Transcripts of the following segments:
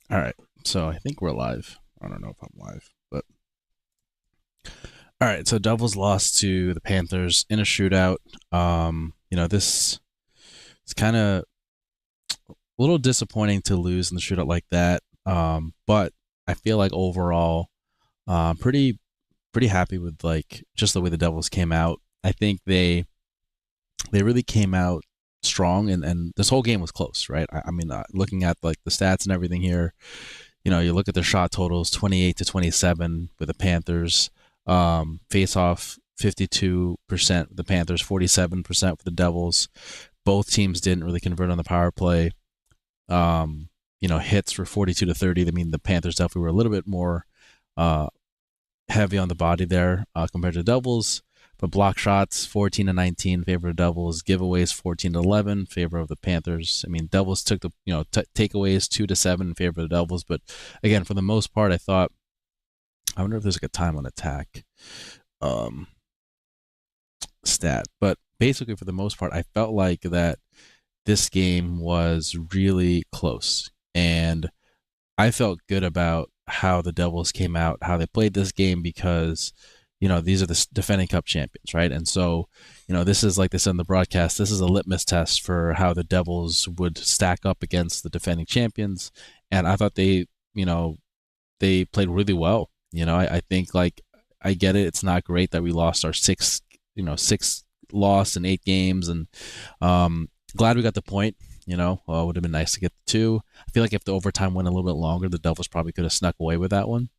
All right. So I think we're live. I don't know if I'm live, but all right. So Devils lost to the Panthers in a shootout. This is kind of a little disappointing to lose in the shootout like that. But I feel like overall, pretty happy with like just the way the Devils came out. I think they really came out strong, and this whole game was close, right? I mean, looking at like the stats and everything here, you look at their shot totals 28 to 27 with the Panthers, face off 52% with the Panthers, 47% with the Devils. Both teams didn't really convert on the power play. Hits were 42 to 30. I mean, the Panthers definitely were a little bit more uh, heavy on the body there compared to the Devils. But block shots 14 to 19 in favor of the Devils, giveaways 14 to 11 in favor of the Panthers. I mean, Devils took the takeaways 2 to 7 in favor of the Devils, but again, for the most part, I thought I wonder if there's like a time on attack um, stat, but basically for the most part, I felt like that this game was really close, and I felt good about how the Devils came out, how they played this game because these are the defending Cup champions, right? And so this is like they said in the broadcast. This is a litmus test for how the Devils would stack up against the defending champions, and I thought they played really well. I think like I get it. It's not great that we lost our sixth loss in 8 games, and glad we got the point. Would have been nice to get the two. I feel like if the overtime went a little bit longer, the Devils probably could have snuck away with that one.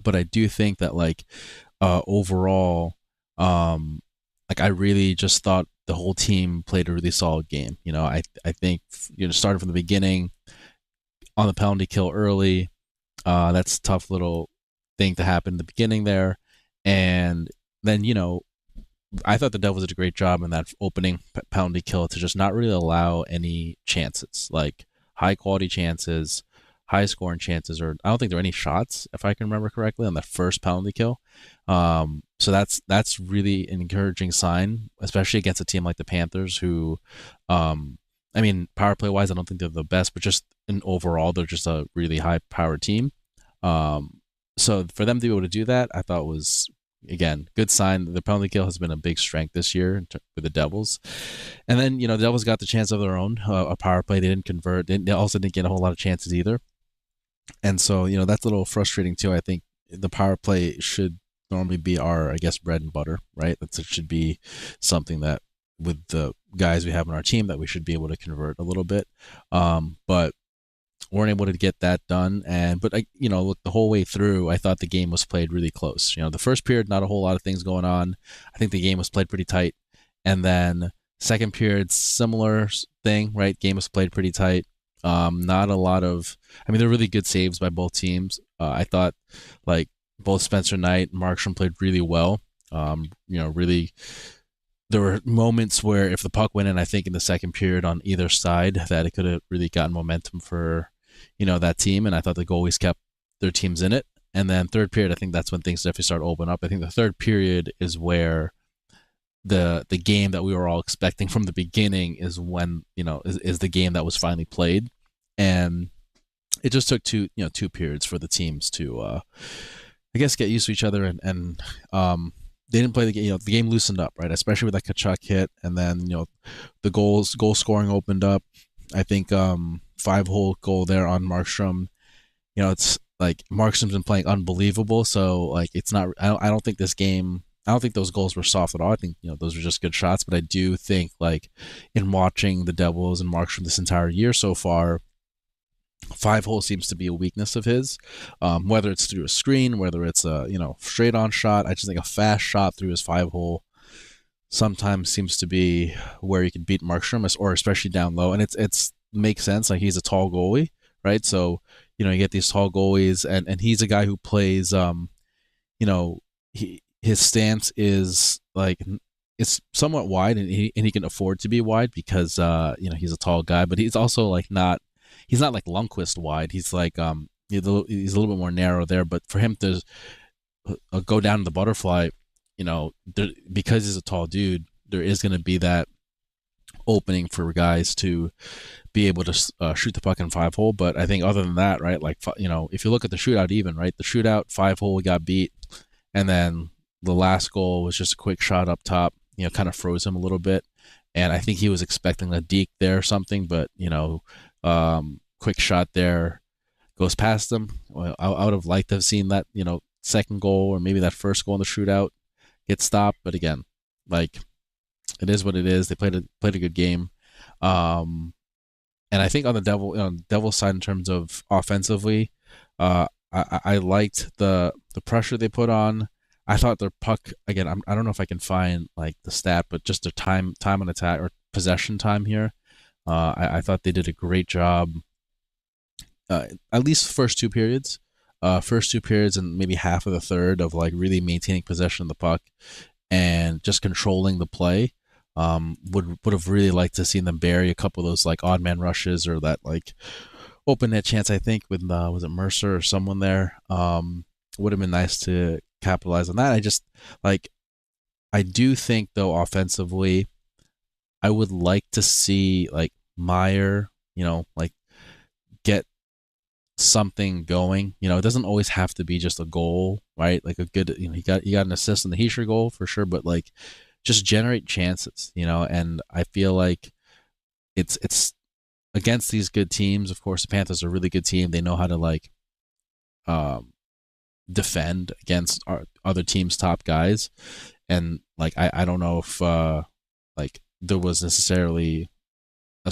But I do think that like overall, like I really just thought the whole team played a really solid game. I think started from the beginning on the penalty kill early. That's a tough little thing to happen in the beginning there, and then I thought the Devils did a great job in that opening penalty kill to just not really allow any chances, like high quality chances, high scoring chances, or I don't think there were any shots, if I can remember correctly, on the first penalty kill. So that's really an encouraging sign, especially against a team like the Panthers, who, I mean, power play wise, I don't think they're the best, but just in overall, they're just a really high powered team. So for them to be able to do that, I thought was again good sign. The penalty kill has been a big strength this year for the Devils, and then the Devils got the chance of their own, a power play. They didn't convert. They also didn't get a whole lot of chances either, and so that's a little frustrating too. I think the power play should normally be our, I guess, bread and butter, right? It should be something that with the guys we have on our team that we should be able to convert a little bit, but weren't able to get that done. And but look, the whole way through, I thought the game was played really close. The first period, not a whole lot of things going on. I think the game was played pretty tight, and then second period, similar thing, right? Game was played pretty tight. Not a lot of. I mean, they're really good saves by both teams. I thought like both Spencer Knight and Markstrom played really well. Really there were moments where if the puck went in, I think in the second period on either side, that it could have really gotten momentum for, that team. And I thought the goalies kept their teams in it. And then third period, I think that's when things definitely start to open up. I think the third period is where the game that we were all expecting from the beginning is when, is the game that was finally played. And it just took two periods for the teams to, I guess, get used to each other, and they didn't play the game. The game loosened up, right? Especially with that Kachuk hit, and then the goal scoring opened up. I think 5-hole goal there on Markstrom. It's like Markstrom's been playing unbelievable. So like it's not. I don't think this game. I don't think those goals were soft at all. I think those were just good shots. But I do think like in watching the Devils and Markstrom this entire year so far, 5-hole seems to be a weakness of his, whether it's through a screen, whether it's a straight on shot. I just think a fast shot through his 5-hole sometimes seems to be where you can beat Markstrom, or especially down low. And it's makes sense. Like he's a tall goalie, right? So you get these tall goalies, and he's a guy who plays. His stance is like it's somewhat wide, and he can afford to be wide because he's a tall guy, but he's also like not. He's not like Lundqvist wide. He's like he's a little bit more narrow there. But for him to go down to the butterfly, because he's a tall dude, there is going to be that opening for guys to be able to shoot the puck in 5-hole. But I think other than that, right, like, if you look at the shootout, even right, the shootout 5-hole we got beat, and then the last goal was just a quick shot up top, kind of froze him a little bit. And I think he was expecting a deke there or something, but quick shot there goes past him. Well, I would have liked to have seen that, second goal or maybe that first goal in the shootout get stopped. But again, like, it is what it is. They played a good game. And I think on the Devil side, in terms of offensively, I liked the pressure they put on. I thought their puck, again, I don't know if I can find like the stat, but just their time on attack or possession time here. I thought they did a great job. At least first two periods, and maybe half of the third, of like really maintaining possession of the puck and just controlling the play. Would have really liked to see them bury a couple of those like odd man rushes or that like open net chance. I think with was it Mercer or someone there. Would have been nice to capitalize on that. I do think though offensively, I would like to see like Meyer, like get something going. It doesn't always have to be just a goal, right? Like a good, he got an assist in the Heischer goal for sure, but like just generate chances, and I feel like it's against these good teams. Of course, the Panthers are a really good team. They know how to like defend against other teams' top guys, and like I don't know if like there was necessarily a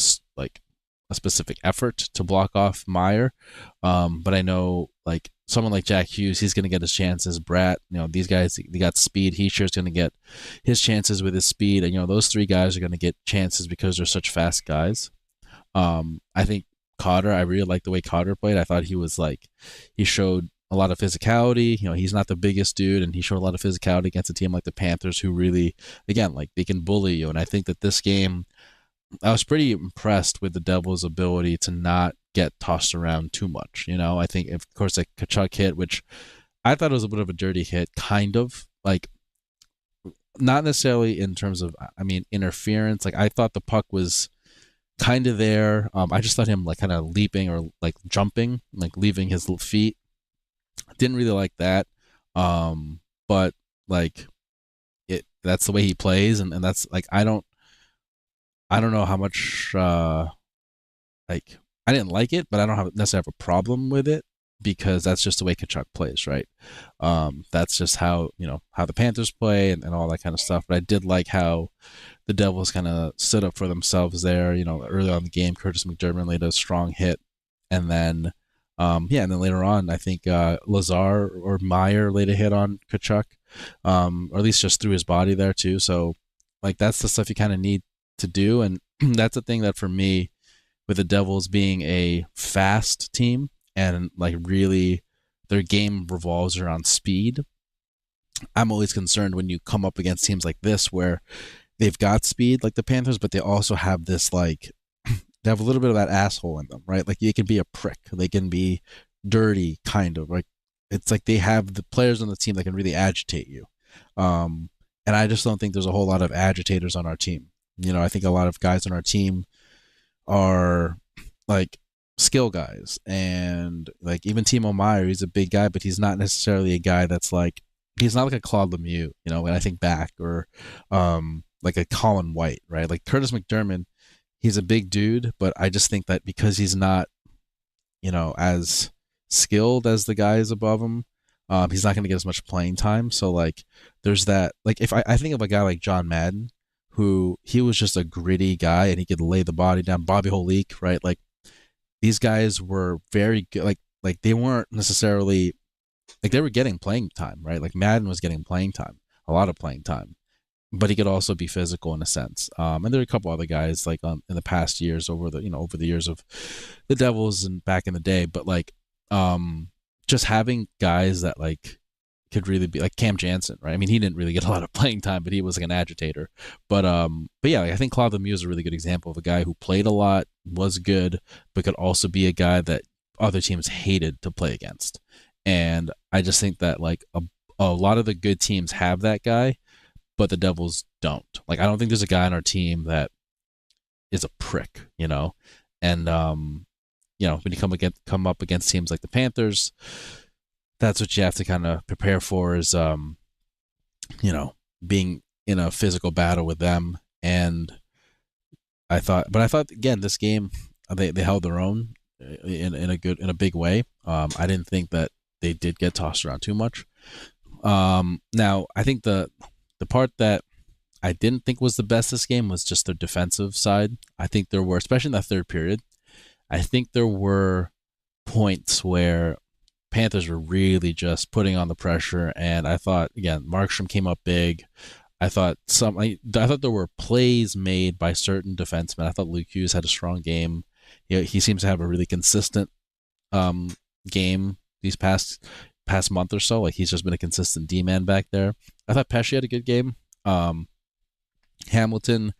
specific effort to block off Meyer, but I know like someone like Jack Hughes, he's going to get his chances. Bratt, these guys, they got speed. Heischer's going to get his chances with his speed, and those three guys are going to get chances because they're such fast guys. I think Cotter, I really like the way Cotter played. I thought he showed a lot of physicality. He's not the biggest dude, and he showed a lot of physicality against a team like the Panthers, who really, again, like they can bully you. And I think that this game, I was pretty impressed with the Devils' ability to not get tossed around too much. I think, of course, like Kachuk hit, which I thought was a bit of a dirty hit, kind of like not necessarily in terms of, interference. Like I thought the puck was kind of there. I just thought him like kind of leaping or like jumping, like leaving his feet. Didn't really like that. But like that's the way he plays, and that's like I don't know how much like I didn't like it, but I don't necessarily have a problem with it because that's just the way Kachuk plays, right? That's just how how the Panthers play and all that kind of stuff. But I did like how the Devils kind of stood up for themselves there. Early on in the game, Curtis McDermott laid a strong hit, and then and then later on, I think Lazar or Meyer laid a hit on Kachuk, or at least just threw his body there too. So like that's the stuff you kind of need to do, and that's the thing that for me, with the Devils being a fast team and like really their game revolves around speed, I'm always concerned when you come up against teams like this where they've got speed like the Panthers, but they also have this like they have a little bit of that asshole in them, right? Like they can be a prick, they can be dirty, kind of like it's like they have the players on the team that can really agitate you, and I just don't think there's a whole lot of agitators on our team. I think a lot of guys on our team are like skill guys, and like even Timo Meyer, he's a big guy, but he's not necessarily a guy that's like he's not like a Claude Lemieux, when I think back, or like a Colin White, right? Like Curtis McDermott, he's a big dude, but I just think that because he's not, as skilled as the guys above him, he's not going to get as much playing time. So like there's that, like if I think of a guy like John Madden, who he was just a gritty guy and he could lay the body down. Bobby Holik, right? Like these guys were very good. Like they weren't necessarily like they were getting playing time, right? Like Madden was getting playing time, a lot of playing time, but he could also be physical in a sense. And there are a couple other guys like in the past years over the years of the Devils and back in the day, but like just having guys that like could really be like Cam Jansen, right? I mean, he didn't really get a lot of playing time, but he was like an agitator. But yeah, like, I think Claude Lemieux is a really good example of a guy who played a lot, was good, but could also be a guy that other teams hated to play against. And I just think that like a lot of the good teams have that guy, but the Devils don't. Like I don't think there's a guy on our team that is a prick, And when you come up against teams like the Panthers, that's what you have to kind of prepare for is you know, being in a physical battle with them. And I thought again, this game they held their own in a big way. I didn't think that they did get tossed around too much. Now I think the part that I didn't think was the best this game was just their defensive side. I think there were, especially in that third period, I think there were points where Panthers were really just putting on the pressure, and I thought again Markstrom came up big. I thought there were plays made by certain defensemen. I thought Luke Hughes had a strong game. He seems to have a really consistent um, game these past month or so. Like he's just been a consistent D man back there. I thought Pesce had a good game. Hamilton,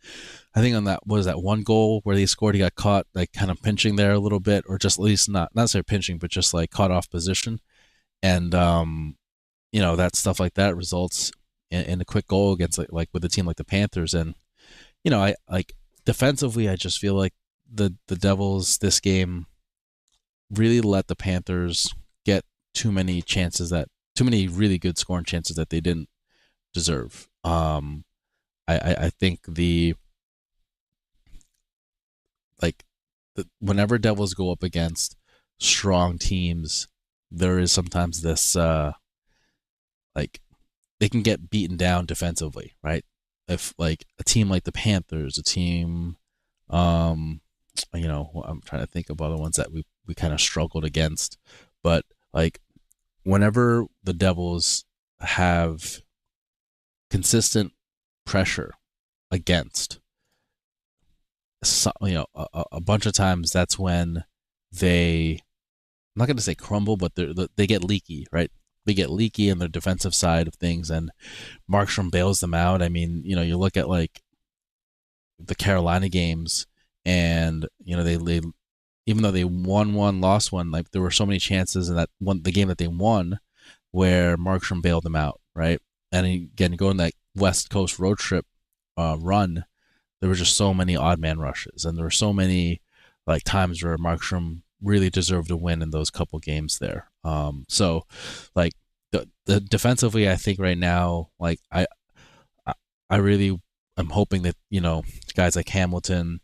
I think on that was that one goal where they scored, he got caught like kind of pinching there a little bit, or just at least not necessarily pinching, but just like caught off position. And that stuff like that results in a quick goal against like with a team like the Panthers. And I like defensively, I just feel like the Devils this game really let the Panthers get too many really good scoring chances that they didn't deserve. I think whenever Devils go up against strong teams, there is sometimes this like they can get beaten down defensively, right? If like a team like the Panthers, a team, I'm trying to think of other ones that we kind of struggled against, but like whenever the Devils have consistent pressure against, a bunch of times that's when I'm not going to say crumble, but they get leaky, right? They get leaky in the defensive side of things, and Markstrom bails them out. I mean, you look at like the Carolina games, and they even though they won one, lost one, like there were so many chances in the game that they won where Markstrom bailed them out, right? And again, going that West Coast road trip run, there were just so many odd man rushes, and there were so many like times where Markstrom really deserved to win in those couple games there. So like the defensively, I think right now, like I really am hoping that guys like Hamilton,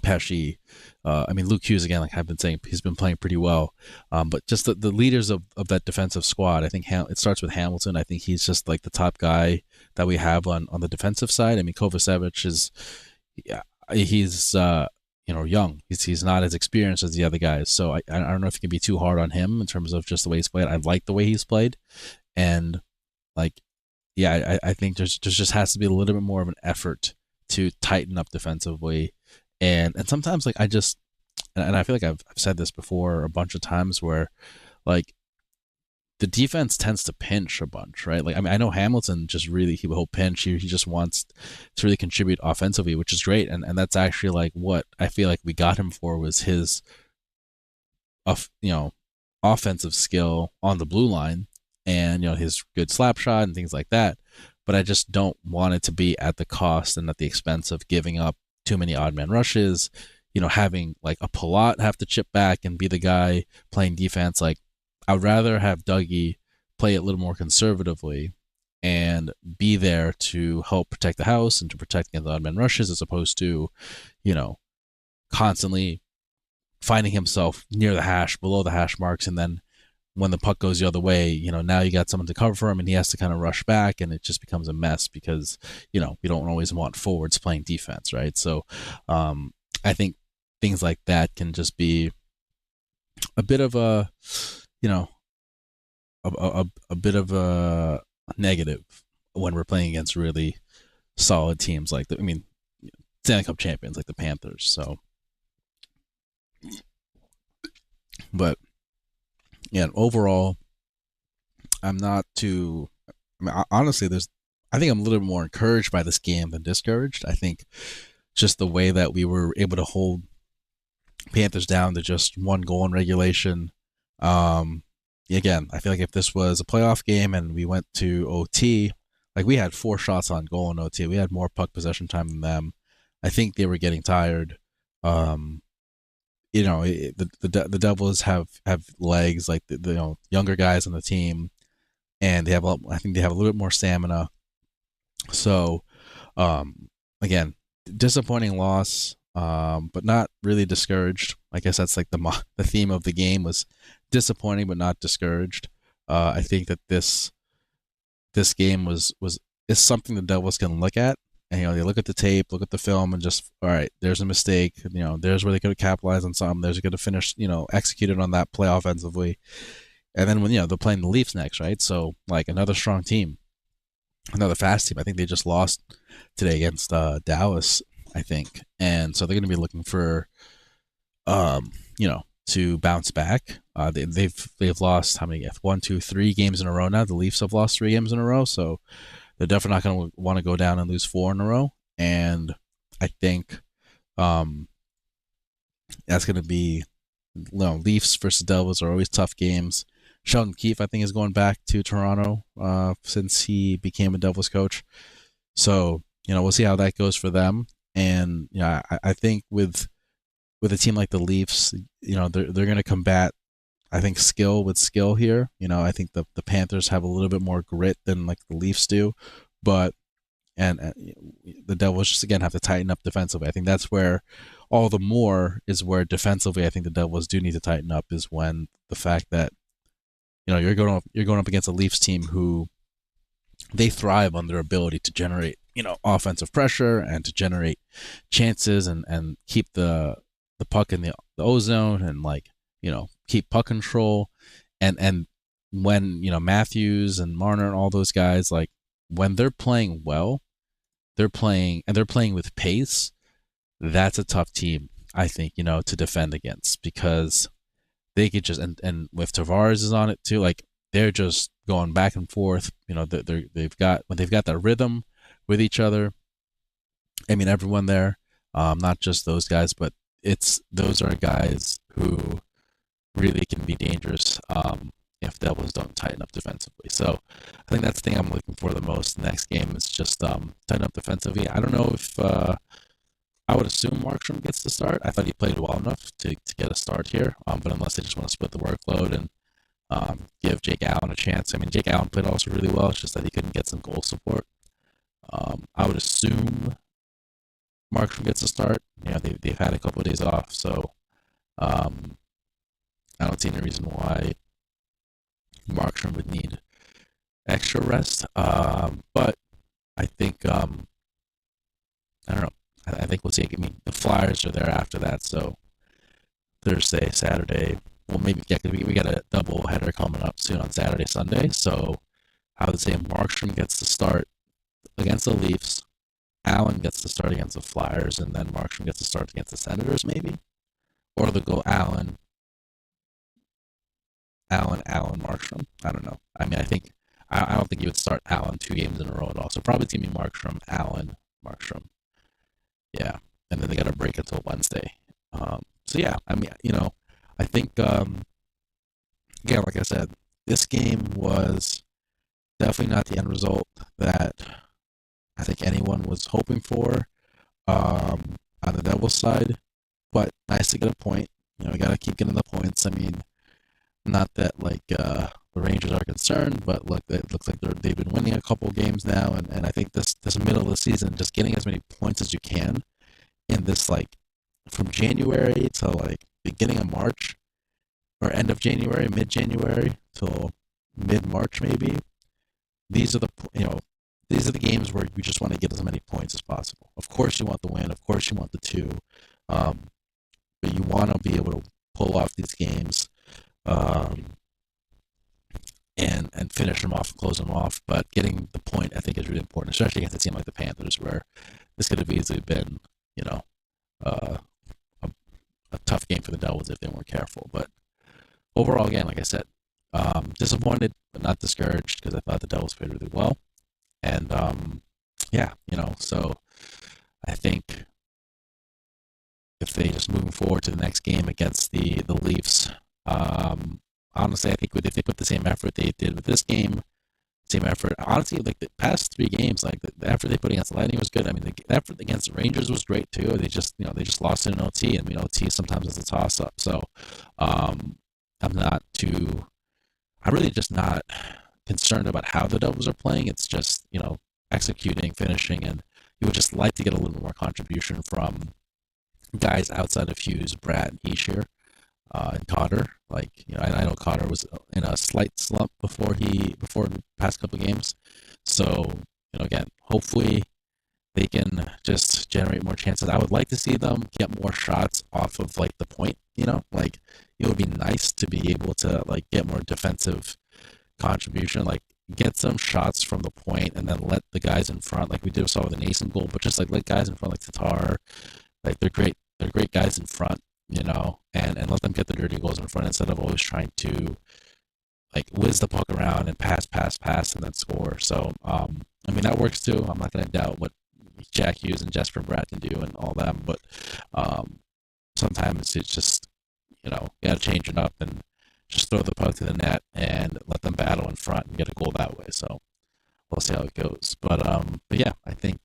Pesce, Luke Hughes again, like I've been saying, he's been playing pretty well. But just the leaders of that defensive squad, I think it starts with Hamilton. I think he's just like the top guy that we have on the defensive side. I mean, Kovacevic is, yeah, he's young. He's not as experienced as the other guys. So I don't know if it can be too hard on him in terms of just the way he's played. I like the way he's played, and like, yeah, I think there's just has to be a little bit more of an effort to tighten up defensively. And sometimes like and I feel like I've said this before a bunch of times where like the defense tends to pinch a bunch, right? Like I know Hamilton he'll pinch. He just wants to really contribute offensively, which is great. And that's actually like what I feel like we got him for was his offensive skill on the blue line and his good slap shot and things like that. But I just don't want it to be at the cost and at the expense of giving up too many odd man rushes, having like a Palat have to chip back and be the guy playing defense. Like I would rather have Dougie play it a little more conservatively and be there to help protect the house and to protect against odd man rushes, as opposed to, constantly finding himself near the hash, below the hash marks, and then when the puck goes the other way, now you got someone to cover for him and he has to kind of rush back, and it just becomes a mess because, we don't always want forwards playing defense, right? So I think things like that can just be a bit of a, a bit of a negative when we're playing against really solid teams like Stanley Cup champions like the Panthers. So, but yeah, overall, I'm not too. Honestly, I think I'm a little bit more encouraged by this game than discouraged. I think just the way that we were able to hold Panthers down to just one goal in regulation. Again, I feel like if this was a playoff game and we went to OT, like we had 4 shots on goal in OT, we had more puck possession time than them. I think they were getting tired. the Devils have legs like the younger guys on the team, and they have I think they have a little bit more stamina. So, again, disappointing loss, but not really discouraged. I guess that's like the theme of the game was disappointing but not discouraged. I think that this game was is something the Devils can look at. And they look at the tape, look at the film, and just all right. There's a mistake. There's where they could have capitalized on something. There's going to finish. Executed on that play offensively. And then when they're playing the Leafs next, right? So like another strong team, another fast team. I think they just lost today against Dallas, I think, and so they're going to be looking for, to bounce back. They've lost how many? 1, 2, 3 games in a row now. The Leafs have lost 3 games in a row, so they're definitely not going to want to go down and lose 4 in a row. And I think that's going to be, Leafs versus Devils are always tough games. Sheldon Keefe, I think, is going back to Toronto since he became a Devils coach. So, we'll see how that goes for them. And, I think with a team like the Leafs, they're going to combat, I think, skill with skill here. I think the Panthers have a little bit more grit than like the Leafs do, but and the Devils just again have to tighten up defensively. I think that's where all the more is where defensively I think the Devils do need to tighten up is when the fact that you're going up against a Leafs team who they thrive on their ability to generate offensive pressure and to generate chances and keep the puck in the O zone and keep puck control and when Matthews and Marner and all those guys when they're playing well, they're playing with pace. That's a tough team, I think, to defend against because they could just and with Tavares is on it too, they're just going back and forth. They've got that rhythm with each other. I mean, everyone there, not just those guys, but those are guys who really can be dangerous if Devils don't tighten up defensively. So I think that's the thing I'm looking for the most next game is just tighten up defensively. I don't know if I would assume Markstrom gets the start. I thought he played well enough to get a start here, but unless they just want to split the workload and give Jake Allen a chance. I mean, Jake Allen played also really well. It's just that he couldn't get some goal support. I would assume Markstrom gets a start. They've had a couple of days off, so I don't see any reason why Markstrom would need extra rest. But I think I don't know. I think we'll see. I mean, the Flyers are there after that, so Thursday, Saturday. Well, maybe we got a double header coming up soon on Saturday, Sunday. So I would say Markstrom gets to start against the Leafs. Allen gets to start against the Flyers, and then Markstrom gets to start against the Senators, maybe, or they'll go Allen, Markstrom. I don't know. I mean, I don't think you would start Allen 2 games in a row at all. So probably it's gonna be Markstrom, Allen, Markstrom. Yeah, and then they got to break until Wednesday. So yeah, I mean, I think again, like I said, this game was definitely not the end result that I think anyone was hoping for on the Devils side, but nice to get a point. We got to keep getting the points. I mean, not that the Rangers are concerned, but look, it looks like they've been winning a couple games now, and I think this middle of the season, just getting as many points as you can in this from January to beginning of March or end of January, mid-January till mid-March maybe. These are the games where you just want to get as many points as possible. Of course, you want the win. Of course, you want the 2, but you want to be able to pull off these games. And finish them off and close them off. But getting the point, I think, is really important, especially against a team like the Panthers, where this could have easily been, a tough game for the Devils if they weren't careful. But overall, again, like I said, disappointed but not discouraged because I thought the Devils played really well. And yeah, so I think if they just moving forward to the next game against the Leafs, honestly, I think if they put the same effort they did with this game same effort. Honestly, like the past 3 games, like the effort they put against the Lightning was good. I mean, the effort against the Rangers was great too. They just lost in OT, and OT sometimes is a toss up. So, um, I'm not too. I'm really just not concerned about how the Devils are playing. It's just executing, finishing, and you would just like to get a little more contribution from guys outside of Hughes, Brad, and Heishier, and Cotter. Like I know Cotter was in a slight slump before the past couple of games. So again, hopefully they can just generate more chances. I would like to see them get more shots off of like the point. Like it would be nice to be able to like get more defensive contribution, like get some shots from the point and then let the guys in front, like we did saw with the Nason goal, but just like let guys in front like Tatar, like they're great guys in front, and let them get the dirty goals in front instead of always trying to like whiz the puck around and pass and then score. So I mean that works too. I'm not gonna doubt what Jack Hughes and Jesper Bratt can do and all that, but sometimes it's just you gotta change it up and just throw the puck to the net and let them battle in front and get a goal that way. So we'll see how it goes. But yeah, I think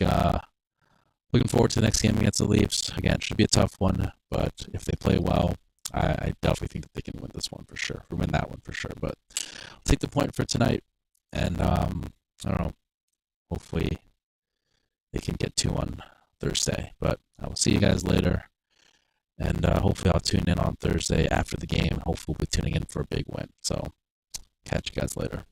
looking forward to the next game against the Leafs. Again, should be a tough one, but if they play well, I definitely think that they can win this one for sure. Or win that one for sure. But I'll take the point for tonight, and I don't know. Hopefully, they can get 2 on Thursday. But I will see you guys later. And hopefully I'll tune in on Thursday after the game. Hopefully we'll be tuning in for a big win. So catch you guys later.